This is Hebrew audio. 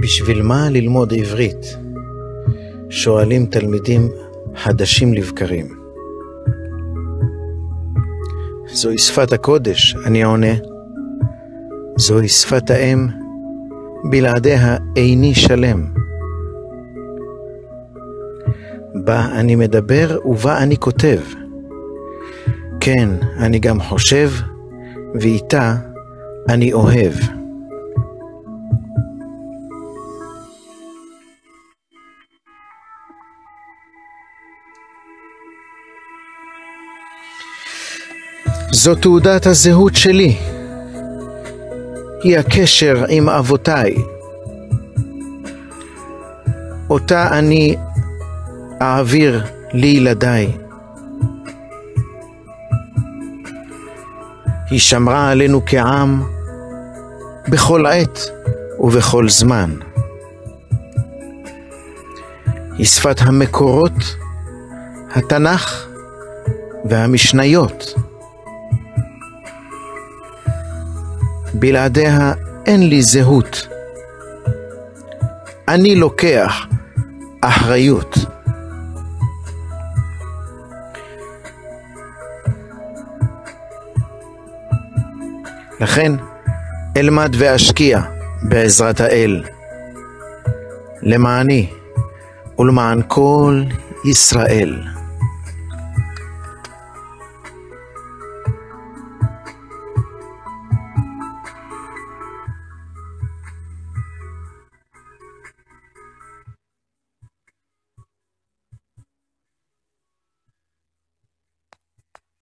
בשביל מה ללמוד עברית? שואלים תלמידים חדשים לבקרים. זוהי שפת הקודש, אני עונה. זוהי שפת האם, בלעדיה איני שלם. בה אני מדבר ובה אני כותב. כן, אני גם חושב, ואיתה אני אוהב. זו תעודת הזהות שלי. היא הקשר עם אבותיי. אותה אני אעביר לילדיי. היא שמרה עלינו כעם בכל עת ובכל זמן. היא שפת המקורות, התנ"ך והמשניות. בלעדיה אין לי זהות. אני לוקח אחריות. לכן אלמד ואשקיע בעזרת האל, למעני ולמען כל ישראל.